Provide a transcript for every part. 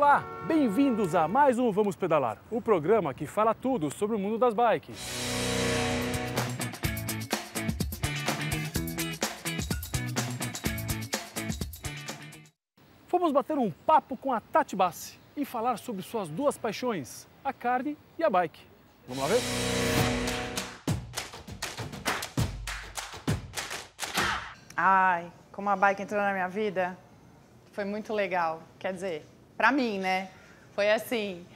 Olá, bem-vindos a mais um Vamos Pedalar, o programa que fala tudo sobre o mundo das bikes. Fomos bater um papo com a Tati Bassi e falar sobre suas duas paixões, a carne e a bike. Vamos lá ver? Ai, como a bike entrou na minha vida, foi muito legal. Quer dizer, pra mim, né? Foi assim,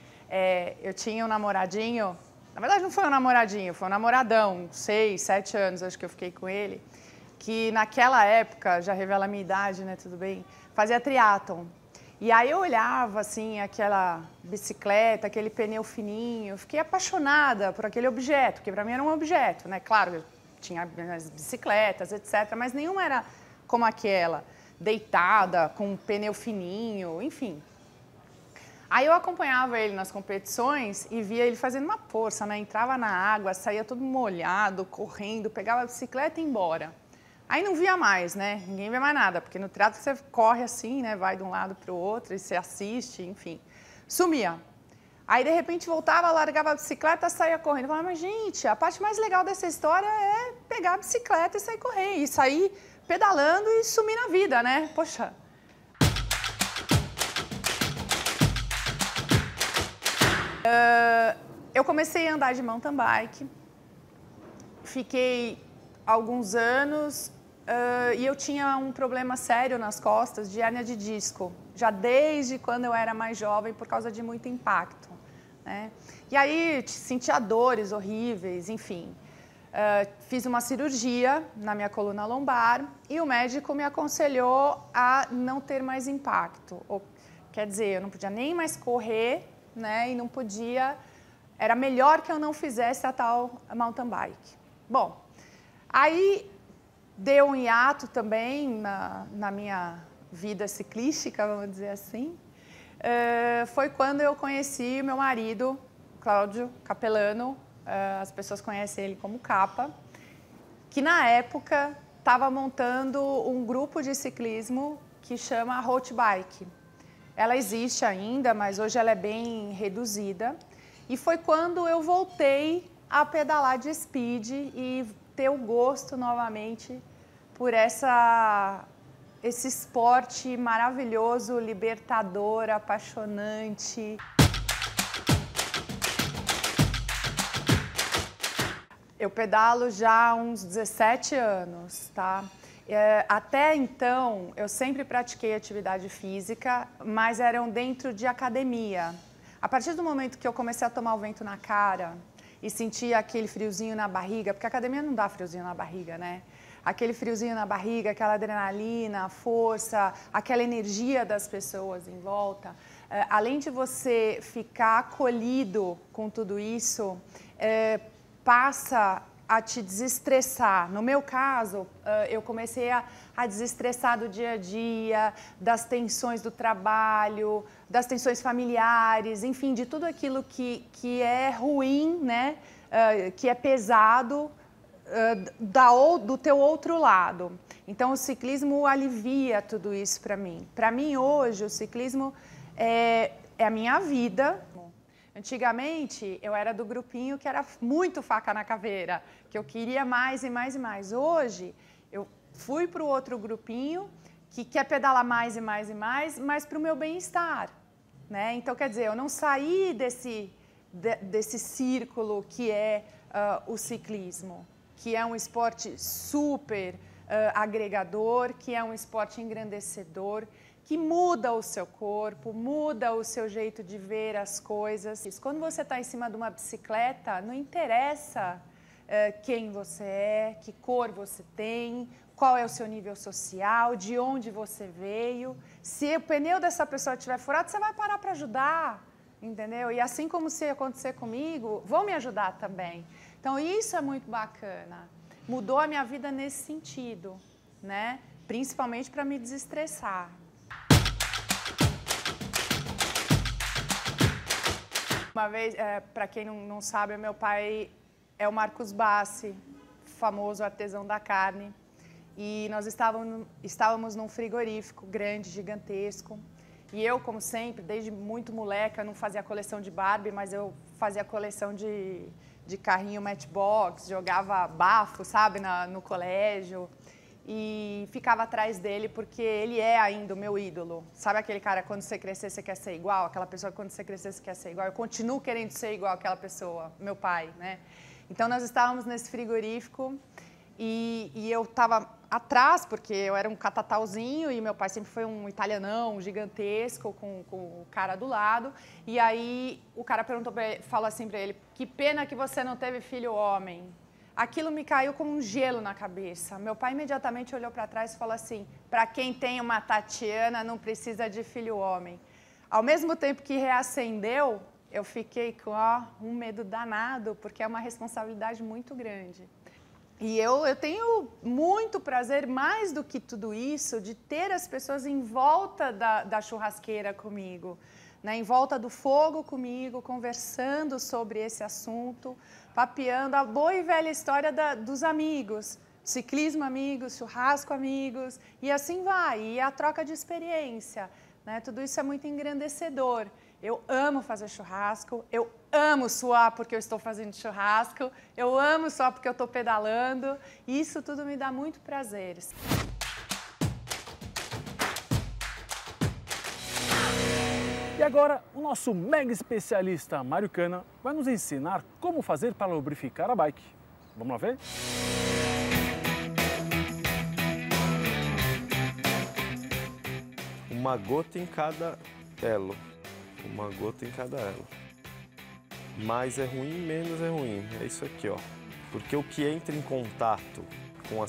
eu tinha um namoradinho, na verdade não foi um namoradinho, foi um namoradão, 6, 7 anos acho que eu fiquei com ele, que naquela época, já revela a minha idade, né, tudo bem, fazia triatlon. E aí eu olhava, assim, aquela bicicleta, aquele pneu fininho, fiquei apaixonada por aquele objeto, porque pra mim era um objeto, né? Claro, tinha as bicicletas, etc., mas nenhuma era como aquela, deitada, com um pneu fininho, enfim. Aí eu acompanhava ele nas competições e via ele fazendo uma força, né? Entrava na água, saía todo molhado, correndo, pegava a bicicleta e ia embora. Aí não via mais, né? Ninguém vê mais nada, porque no triatlo você corre assim, né? Vai de um lado para o outro e você assiste, enfim. Sumia. Aí, de repente, voltava, largava a bicicleta, saía correndo. Eu falava, mas, gente, a parte mais legal dessa história é pegar a bicicleta e sair correndo. E sair pedalando e sumir na vida, né? Poxa. Eu comecei a andar de mountain bike. Fiquei alguns anos e eu tinha um problema sério nas costas de hérnia de disco. Já desde quando eu era mais jovem, por causa de muito impacto. Né? E aí sentia dores horríveis, enfim. Fiz uma cirurgia na minha coluna lombar e o médico me aconselhou a não ter mais impacto. Quer dizer, eu não podia nem mais correr, né? E não podia... Era melhor que eu não fizesse a tal mountain bike. Bom, aí deu um hiato também na minha vida ciclística, vamos dizer assim. Foi quando eu conheci meu marido, Cláudio Capelano, as pessoas conhecem ele como Capa, que na época estava montando um grupo de ciclismo que chama Road Bike. Ela existe ainda, mas hoje ela é bem reduzida. E foi quando eu voltei a pedalar de speed e ter o gosto novamente por esse esporte maravilhoso, libertador, apaixonante. Eu pedalo já há uns 17 anos, tá? Até então, eu sempre pratiquei atividade física, mas eram dentro de academia. A partir do momento que eu comecei a tomar o vento na cara e sentia aquele friozinho na barriga, porque a academia não dá friozinho na barriga, né? Aquele friozinho na barriga, aquela adrenalina, a força, aquela energia das pessoas em volta. Além de você ficar acolhido com tudo isso, passa a te desestressar. No meu caso, eu comecei a desestressar do dia a dia, das tensões do trabalho, das tensões familiares, enfim, de tudo aquilo que é ruim, né? Que é pesado do teu outro lado. Então, o ciclismo alivia tudo isso para mim. Para mim, hoje, o ciclismo é a minha vida. Antigamente, eu era do grupinho que era muito faca na caveira, que eu queria mais e mais e mais. Hoje, eu fui para o outro grupinho que quer pedalar mais e mais e mais, mas para o meu bem-estar. Né? Então, quer dizer, eu não saí desse círculo que é o ciclismo, que é um esporte super agregador, que é um esporte engrandecedor, que muda o seu corpo, muda o seu jeito de ver as coisas. Quando você está em cima de uma bicicleta, não interessa quem você é, que cor você tem, qual é o seu nível social, de onde você veio. Se o pneu dessa pessoa estiver furado, você vai parar para ajudar, entendeu? E assim como se acontecer comigo, vão me ajudar também. Então, isso é muito bacana. Mudou a minha vida nesse sentido, né? Principalmente para me desestressar. Uma vez, para quem não sabe, meu pai é o Marcos Bassi, famoso artesão da carne. E nós estávamos num frigorífico grande, gigantesco. E eu, como sempre, desde muito moleca, não fazia coleção de Barbie, mas eu fazia coleção de carrinho Matchbox, jogava bafo, sabe, no colégio. E ficava atrás dele porque ele é ainda o meu ídolo. Sabe aquele cara, quando você crescer, você quer ser igual? Aquela pessoa que quando você crescer, você quer ser igual? Eu continuo querendo ser igual àquela pessoa, meu pai, né? Então, nós estávamos nesse frigorífico e eu estava atrás, porque eu era um catatauzinho e meu pai sempre foi um italianão gigantesco com o cara do lado. E aí o cara falou assim para ele, que pena que você não teve filho homem. Aquilo me caiu como um gelo na cabeça. Meu pai imediatamente olhou para trás e falou assim, para quem tem uma Tatiana não precisa de filho homem. Ao mesmo tempo que reacendeu, eu fiquei com um medo danado, porque é uma responsabilidade muito grande. E eu tenho muito prazer, mais do que tudo isso, de ter as pessoas em volta da churrasqueira comigo, né? Em volta do fogo comigo, conversando sobre esse assunto, papeando a boa e velha história dos amigos, ciclismo amigos, churrasco amigos, e assim vai, e a troca de experiência, né? Tudo isso é muito engrandecedor. Eu amo fazer churrasco, eu amo suar porque eu estou fazendo churrasco, eu amo suar porque eu estou pedalando, e isso tudo me dá muito prazer. E agora, o nosso mega especialista Mário Cana vai nos ensinar como fazer para lubrificar a bike. Vamos lá ver? Uma gota em cada elo. Uma gota em cada elo. Mais é ruim, menos é ruim. É isso aqui, ó. Porque o que entra em contato com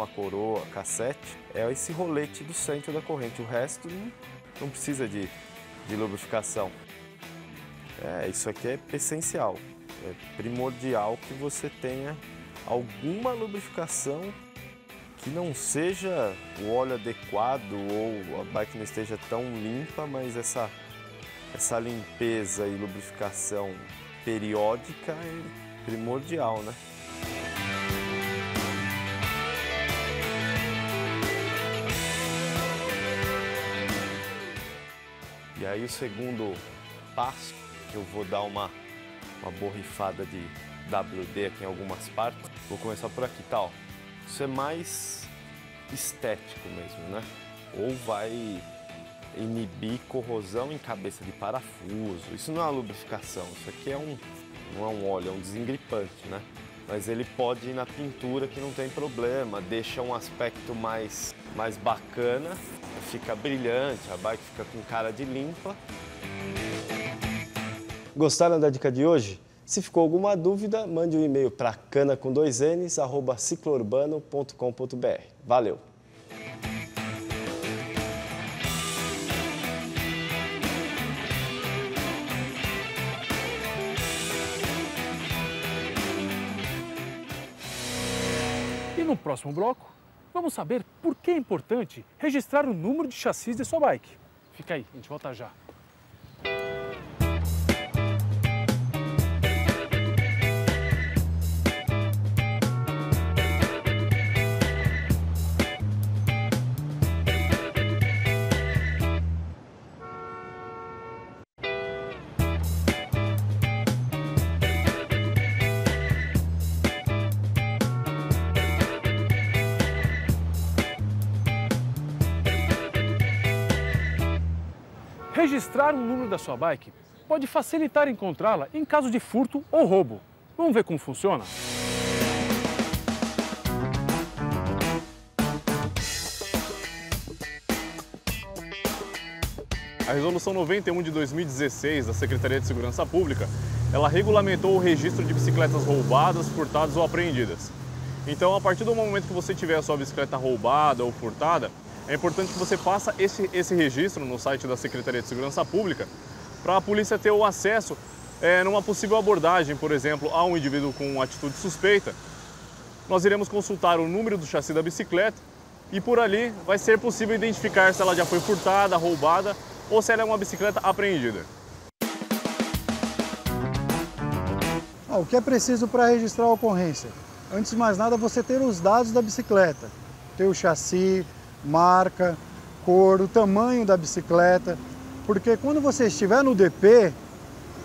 a coroa, cassete, é esse rolete do centro da corrente. O resto não precisa de lubrificação. Isso aqui é essencial. É primordial que você tenha alguma lubrificação que não seja o óleo adequado ou a bike não esteja tão limpa, mas essa limpeza e lubrificação periódica é primordial, né? E aí o segundo passo, eu vou dar uma borrifada de WD aqui em algumas partes. Vou começar por aqui, tá? Ó. Isso é mais estético mesmo, né? Ou vai inibir corrosão em cabeça de parafuso. Isso não é uma lubrificação, isso aqui não é um óleo, é um desengripante, né? Mas ele pode ir na pintura que não tem problema, deixa um aspecto mais bacana, fica brilhante, a bike fica com cara de limpa. Gostaram da dica de hoje? Se ficou alguma dúvida, mande um e-mail para cana@ciclourbano.com.br. Valeu! E no próximo bloco, vamos saber por que é importante registrar o número de chassi de sua bike. Fica aí, a gente volta já. Registrar o número da sua bike pode facilitar encontrá-la em caso de furto ou roubo. Vamos ver como funciona? A Resolução 91 de 2016 da Secretaria de Segurança Pública, ela regulamentou o registro de bicicletas roubadas, furtadas ou apreendidas. Então, a partir do momento que você tiver a sua bicicleta roubada ou furtada, é importante que você faça esse registro no site da Secretaria de Segurança Pública para a polícia ter o acesso numa possível abordagem, por exemplo, a um indivíduo com atitude suspeita. Nós iremos consultar o número do chassi da bicicleta e por ali vai ser possível identificar se ela já foi furtada, roubada ou se ela é uma bicicleta apreendida. O que é preciso para registrar a ocorrência? Antes de mais nada, você ter os dados da bicicleta, ter o chassi, marca, cor, o tamanho da bicicleta, Porque quando você estiver no DP,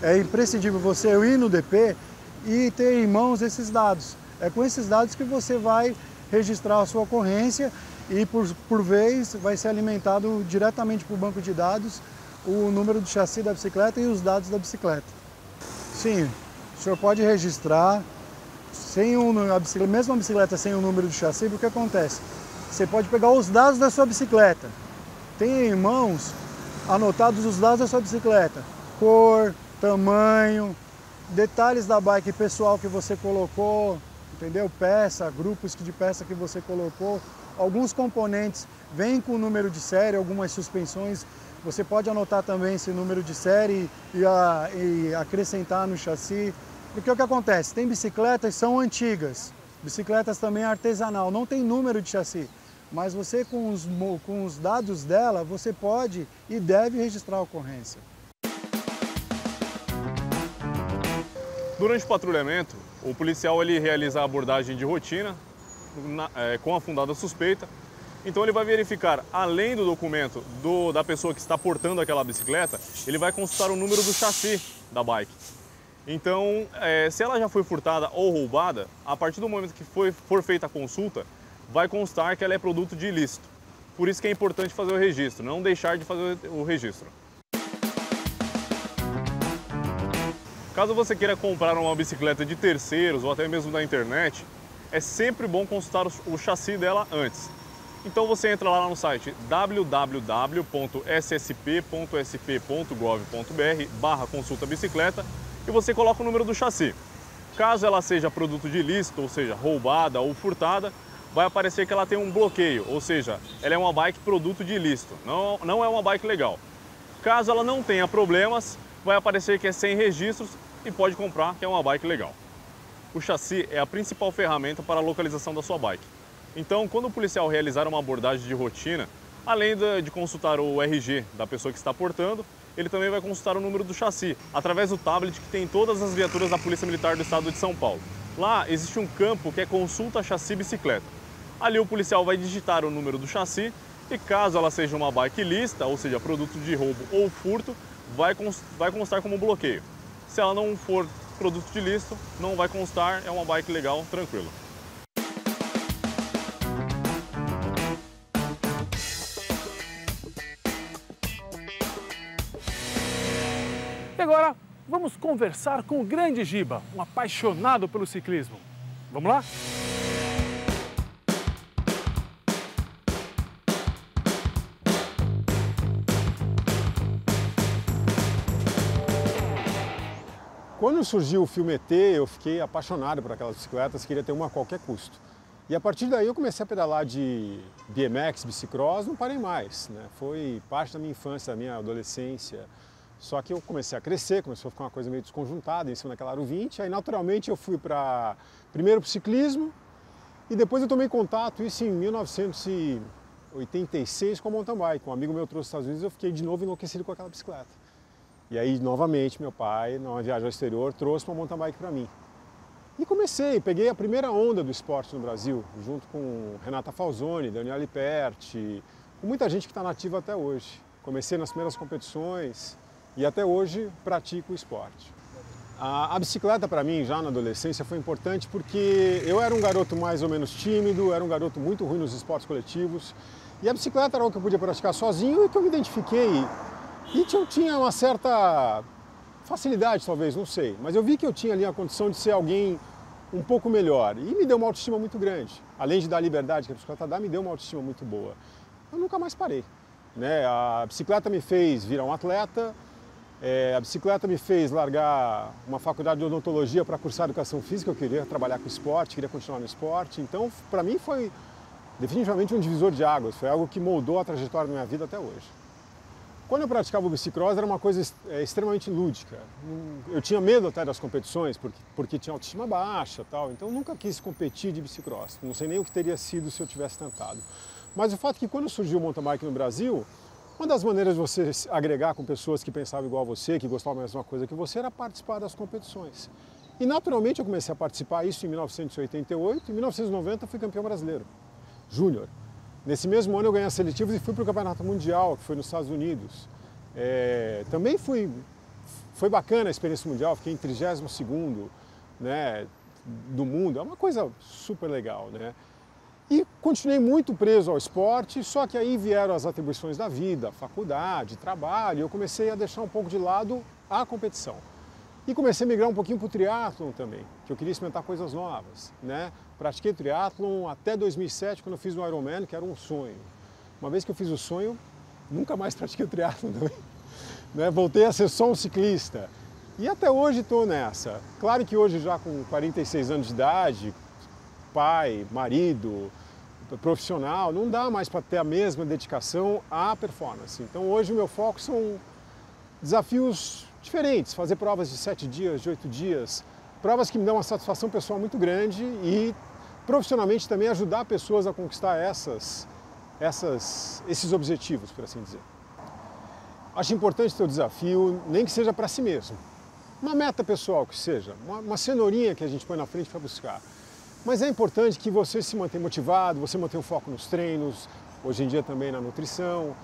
é imprescindível você ir no DP e ter em mãos esses dados. É com esses dados que você vai registrar a sua ocorrência e, por vez, vai ser alimentado diretamente para o banco de dados o número do chassi da bicicleta e os dados da bicicleta. Sim, o senhor pode registrar sem mesmo a bicicleta sem o número do chassi, porque o que acontece? Você pode pegar os dados da sua bicicleta, tem em mãos anotados os dados da sua bicicleta, cor, tamanho, detalhes da bike pessoal que você colocou, entendeu? Peça, grupos de peça que você colocou, alguns componentes vêm com o número de série, algumas suspensões, você pode anotar também esse número de série e acrescentar no chassi. Porque o que acontece? Tem bicicletas que são antigas, bicicletas também artesanal, não tem número de chassi, mas você com os dados dela, você pode e deve registrar a ocorrência. Durante o patrulhamento, o policial ele realiza a abordagem de rotina com a fundada suspeita. Então ele vai verificar, além do documento da pessoa que está portando aquela bicicleta, ele vai consultar o número do chassi da bike. Então, se ela já foi furtada ou roubada, a partir do momento que for feita a consulta, vai constar que ela é produto de ilícito. Por isso que é importante fazer o registro, não deixar de fazer o registro. Caso você queira comprar uma bicicleta de terceiros ou até mesmo da internet, é sempre bom consultar o chassi dela antes. Então você entra lá no site www.ssp.sp.gov.br/consulta bicicleta e você coloca o número do chassi. Caso ela seja produto de ilícito, ou seja, roubada ou furtada, vai aparecer que ela tem um bloqueio, ou seja, ela é uma bike produto de ilícito, não é uma bike legal. Caso ela não tenha problemas, vai aparecer que é sem registros e pode comprar, que é uma bike legal. O chassi é a principal ferramenta para a localização da sua bike. Então, quando o policial realizar uma abordagem de rotina, além de consultar o RG da pessoa que está portando, ele também vai consultar o número do chassi, através do tablet que tem em todas as viaturas da Polícia Militar do Estado de São Paulo. Lá existe um campo que é consulta chassi bicicleta. Ali o policial vai digitar o número do chassi e caso ela seja uma bike ilícita, ou seja, produto de roubo ou furto, vai constar como bloqueio. Se ela não for produto de ilícito, não vai constar, é uma bike legal, tranquilo. E agora, vamos conversar com o grande Giba, um apaixonado pelo ciclismo. Vamos lá? Quando surgiu o filme ET, eu fiquei apaixonado por aquelas bicicletas, queria ter uma a qualquer custo. E a partir daí eu comecei a pedalar de BMX, bicicross, não parei mais, né? Foi parte da minha infância, da minha adolescência. Só que eu comecei a crescer, começou a ficar uma coisa meio desconjuntada em cima daquela Aro 20, aí naturalmente eu fui primeiro para o ciclismo e depois eu tomei contato, isso em 1986, com a mountain bike. Um amigo meu trouxe dos Estados Unidos e eu fiquei de novo enlouquecido com aquela bicicleta. E aí, novamente, meu pai, numa viagem ao exterior, trouxe uma mountain bike para mim. E peguei a primeira onda do esporte no Brasil, junto com Renata Falzoni, Daniel Liperti, com muita gente que está nativa até hoje. Comecei nas primeiras competições e até hoje pratico o esporte. A bicicleta para mim, já na adolescência, foi importante porque eu era um garoto mais ou menos tímido, era um garoto muito ruim nos esportes coletivos, e a bicicleta era algo que eu podia praticar sozinho e que eu me identifiquei. E eu tinha uma certa facilidade, talvez, não sei, mas eu vi que eu tinha ali a condição de ser alguém um pouco melhor e me deu uma autoestima muito grande. Além de dar a liberdade que a bicicleta dá, me deu uma autoestima muito boa. Eu nunca mais parei, né? A bicicleta me fez virar um atleta, a bicicleta me fez largar uma faculdade de odontologia para cursar educação física, eu queria trabalhar com esporte, queria continuar no esporte, então para mim foi definitivamente um divisor de águas, foi algo que moldou a trajetória da minha vida até hoje. Quando eu praticava o bicicross era uma coisa extremamente lúdica. Eu tinha medo até das competições, porque tinha autoestima baixa e tal, então eu nunca quis competir de bicicross. Não sei nem o que teria sido se eu tivesse tentado. Mas o fato é que quando surgiu o mountain bike no Brasil, uma das maneiras de você agregar com pessoas que pensavam igual a você, que gostavam da mesma coisa que você, era participar das competições. E naturalmente eu comecei a participar disso em 1988, em 1990 eu fui campeão brasileiro, júnior. Nesse mesmo ano eu ganhei as seletivas e fui para o Campeonato Mundial, que foi nos Estados Unidos. Também foi bacana a experiência mundial, fiquei em 32º, né, do mundo, é uma coisa super legal, né? E continuei muito preso ao esporte, só que aí vieram as atribuições da vida, faculdade, trabalho, e eu comecei a deixar um pouco de lado a competição. E comecei a migrar um pouquinho para o triatlon também, que eu queria experimentar coisas novas, né? Pratiquei triatlon até 2007, quando eu fiz o Ironman, que era um sonho. Uma vez que eu fiz o sonho, nunca mais pratiquei o triatlon também. Né? Voltei a ser só um ciclista. E até hoje estou nessa. Claro que hoje já com 46 anos de idade, pai, marido, profissional, não dá mais para ter a mesma dedicação à performance. Então hoje o meu foco são desafios diferentes, fazer provas de 7 dias, de 8 dias, provas que me dão uma satisfação pessoal muito grande e profissionalmente também ajudar pessoas a conquistar esses objetivos, por assim dizer. Acho importante ter o desafio, nem que seja para si mesmo. Uma meta pessoal que seja, uma cenourinha que a gente põe na frente para buscar. Mas é importante que você se mantenha motivado, você mantenha o foco nos treinos, hoje em dia também na nutrição.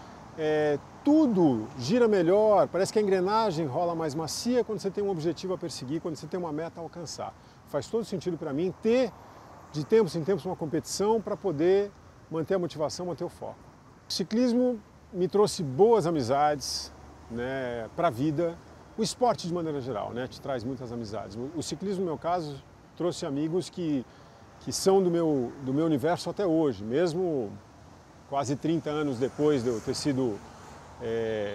Tudo gira melhor, parece que a engrenagem rola mais macia quando você tem um objetivo a perseguir, quando você tem uma meta a alcançar. Faz todo sentido para mim ter, de tempos em tempos, uma competição para poder manter a motivação, manter o foco. O ciclismo me trouxe boas amizades, né, para a vida. O esporte de maneira geral, né, te traz muitas amizades. O ciclismo, no meu caso, trouxe amigos que são do meu universo até hoje, mesmo quase 30 anos depois de eu ter sido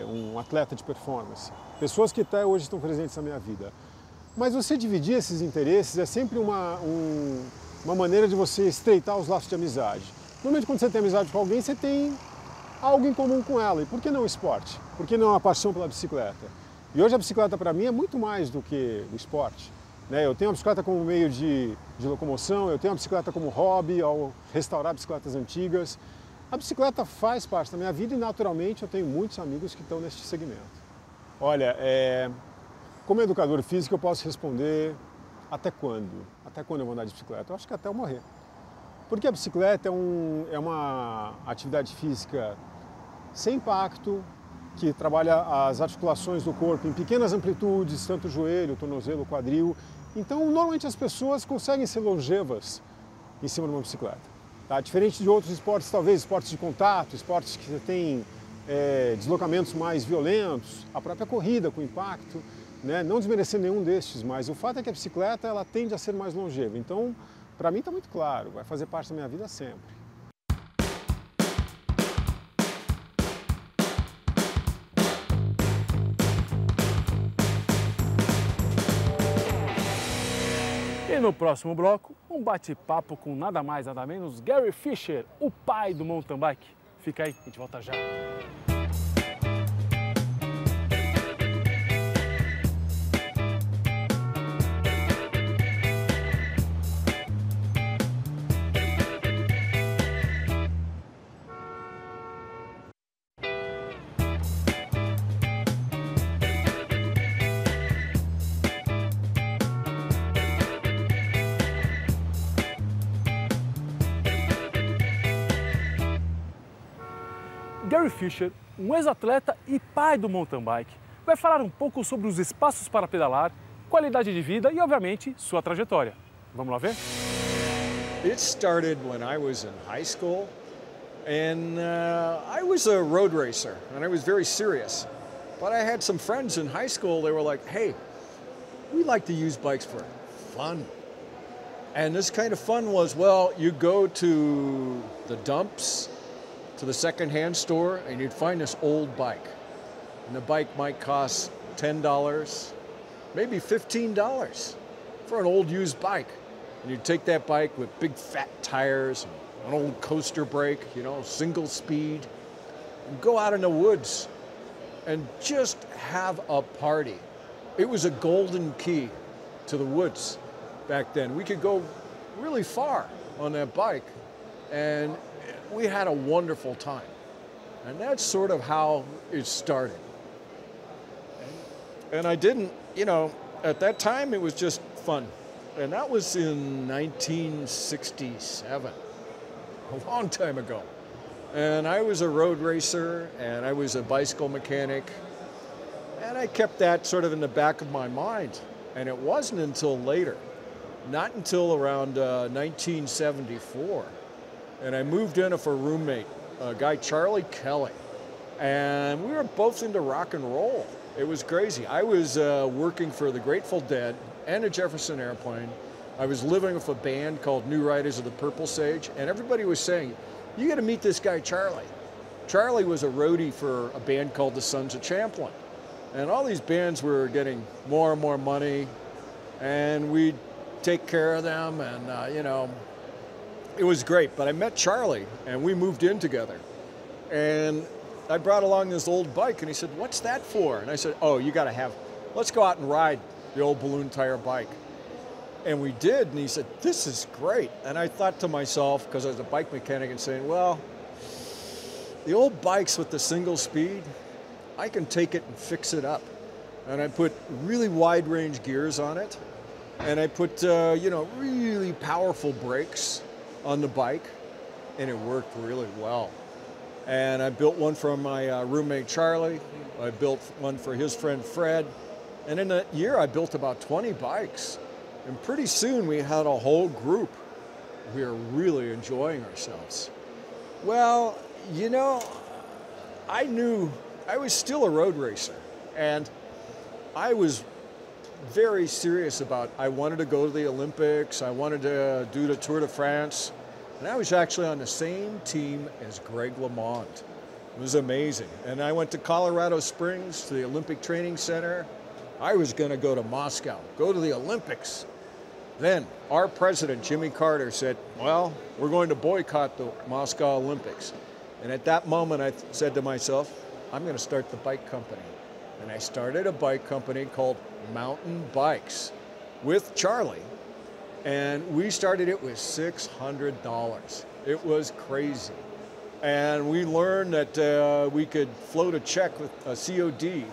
um atleta de performance. Pessoas que até hoje estão presentes na minha vida. Mas você dividir esses interesses é sempre uma maneira de você estreitar os laços de amizade. Normalmente quando você tem amizade com alguém, você tem algo em comum com ela. E por que não o esporte? Por que não a paixão pela bicicleta? E hoje a bicicleta para mim é muito mais do que o esporte. Né? Eu tenho a bicicleta como meio de locomoção, eu tenho a bicicleta como hobby, ao restaurar bicicletas antigas. A bicicleta faz parte da minha vida e naturalmente eu tenho muitos amigos que estão neste segmento. Uma Como educador físico, eu posso responder até quando? Até quando eu vou andar de bicicleta? Eu acho que até eu morrer. Porque a bicicleta é uma atividade física sem impacto, que trabalha as articulações do corpo em pequenas amplitudes, tanto o joelho, o tornozelo, o quadril. Então, normalmente as pessoas conseguem ser longevas em cima de uma bicicleta. Tá? Diferente de outros esportes, talvez esportes de contato, esportes que têm deslocamentos mais violentos, a própria corrida com impacto, né? Não desmerecendo nenhum destes, mas o fato é que a bicicleta ela tende a ser mais longeva. Então, para mim está muito claro, vai fazer parte da minha vida sempre. E no próximo bloco, um bate-papo com nada mais, nada menos, Gary Fisher, o pai do mountain bike. Fica aí, a gente volta já. Gary Fisher, um ex-atleta e pai do mountain bike, vai falar um pouco sobre os espaços para pedalar, qualidade de vida e, obviamente, sua trajetória. Vamos lá ver? It started when I was in high school, and I was a road racer, and I was very serious. But I had some friends in high school, they were like, hey, we like to use bikes for fun. And this kind of fun was, well, you go to the dumps, to the second-hand store, and you'd find this old bike. And the bike might cost $10, maybe $15 for an old used bike. And you'd take that bike with big fat tires, and an old coaster brake, you know, single speed, and go out in the woods and just have a party. It was a golden key to the woods back then. We could go really far on that bike, and we had a wonderful time. And that's sort of how it started. And I didn't, you know, at that time it was just fun. And that was in 1967, a long time ago. And I was a road racer, and I was a bicycle mechanic, I kept that sort of in the back of my mind. And it wasn't until later, not until around 1974. And I moved in with a roommate, a guy, Charlie Kelly. And we were both into rock and roll. It was crazy. I was working for the Grateful Dead and a Jefferson Airplane. I was living with a band called New Riders of the Purple Sage, and everybody was saying, you got to meet this guy, Charlie. Charlie was a roadie for a band called the Sons of Champlin. And all these bands were getting more and more money, and we'd take care of them, and you know, it was great. But I met Charlie, and we moved in together. And I brought along this old bike, and he said, what's that for? And I said, oh, you got to have, let's go out and ride the old balloon tire bike. And we did, and he said, this is great. And I thought to myself, because I was a bike mechanic, and saying, well, the old bikes with the single speed, I can take it and fix it up. And I put really wide range gears on it. And I put, you know, really powerful brakes on the bike, and it worked really well. And I built one for my roommate, Charlie. I built one for his friend, Fred. And in a year, I built about 20 bikes. And pretty soon we had a whole group. We were really enjoying ourselves. Well, you know, I knew I was still a road racer, and I was very serious about, I wanted to go to the Olympics, I wanted to do the Tour de France, and I was actually on the same team as Greg LeMond. It was amazing. And I went to Colorado Springs, to the Olympic Training Center. I was going to go to Moscow, go to the Olympics. Then our president, Jimmy Carter, said, well, we're going to boycott the Moscow Olympics. And at that moment, I said to myself, I'm going to start the bike company. And I started a bike company called Mountain Bikes with Charlie. And we started it with $600. It was crazy. And we learned that we could float a check with a COD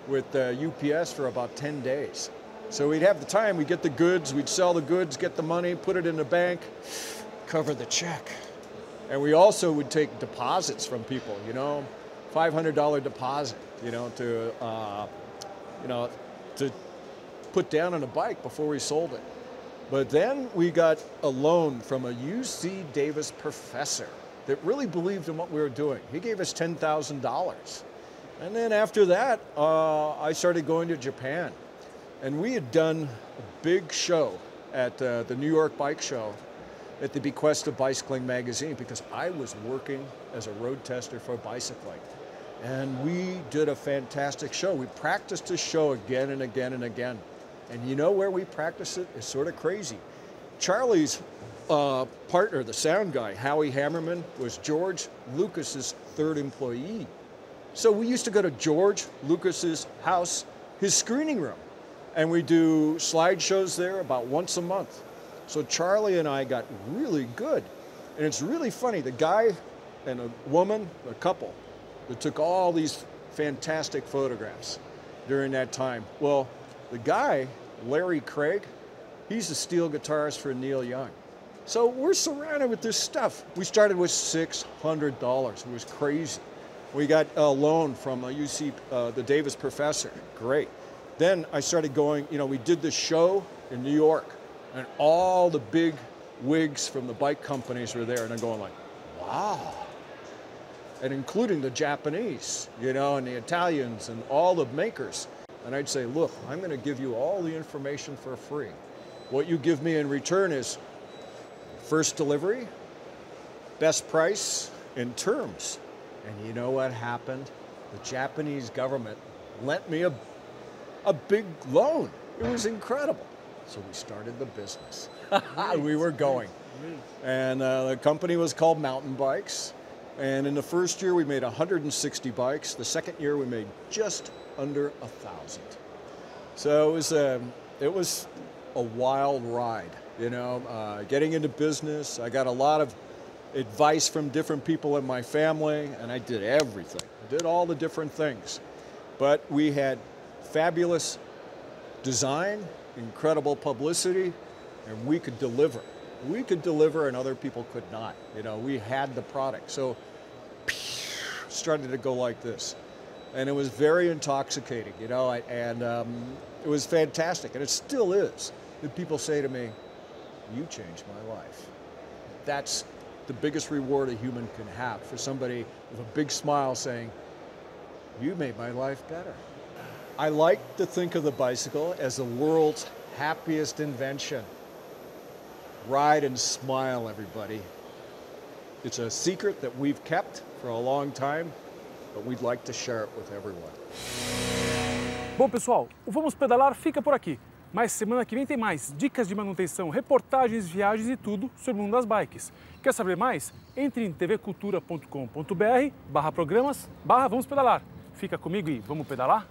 with UPS for about 10 days. So we'd have the time, we'd get the goods, we'd sell the goods, get the money, put it in the bank, cover the check. And we also would take deposits from people, you know, $500 deposit, you know, to put down on a bike before we sold it. But then we got a loan from a UC Davis professor that really believed in what we were doing. He gave us $10,000. And then after that, I started going to Japan. And we had done a big show at the New York Bike Show at the bequest of Bicycling Magazine, because I was working as a road tester for bicycling. And we did a fantastic show. We practiced this show again and again and again. And you know where we practiced it? It's sort of crazy. Charlie's partner, the sound guy, Howie Hammerman, was George Lucas's third employee. So we used to go to George Lucas's house, his screening room. And we do slideshows there about once a month. So Charlie and I got really good. And it's really funny, the guy and a woman, a couple, that took all these fantastic photographs during that time. Well, the guy, Larry Craig, he's a steel guitarist for Neil Young. So we're surrounded with this stuff. We started with $600. It was crazy. We got a loan from UC, the Davis professor. Great. Then I started going, you know, we did the show in New York, and all the big wigs from the bike companies were there, and I'm going like, wow. And including the Japanese, you know, and the Italians and all the makers. And I'd say, look, I'm going to give you all the information for free. What you give me in return is first delivery, best price, and terms. And you know what happened? The Japanese government lent me a big loan. It was incredible. So we started the business. We were going. And the company was called Mountain Bikes. And in the first year, we made 160 bikes. The second year, we made just under 1,000. So it was a wild ride, you know, getting into business. I got a lot of advice from different people in my family, and I did everything. I did all the different things. But we had fabulous design, incredible publicity, and we could deliver. We could deliver and other people could not. You know, we had the product. So started to go like this. And it was very intoxicating, you know, and it was fantastic, and it still is. And people say to me, "You changed my life." That's the biggest reward a human can have, for somebody with a big smile saying, "You made my life better." I like to think of the bicycle as the world's happiest invention. Ride and smile, everybody. It's a secret that we've kept for a long time, but we'd like to share it with everyone. Bom, pessoal, o Vamos Pedalar fica por aqui. Mas semana que vem tem mais dicas de manutenção, reportagens, viagens e tudo sobre o mundo das bikes. Quer saber mais? Entre em tvcultura.com.br/programas/Vamos Pedalar. Fica comigo e vamos pedalar?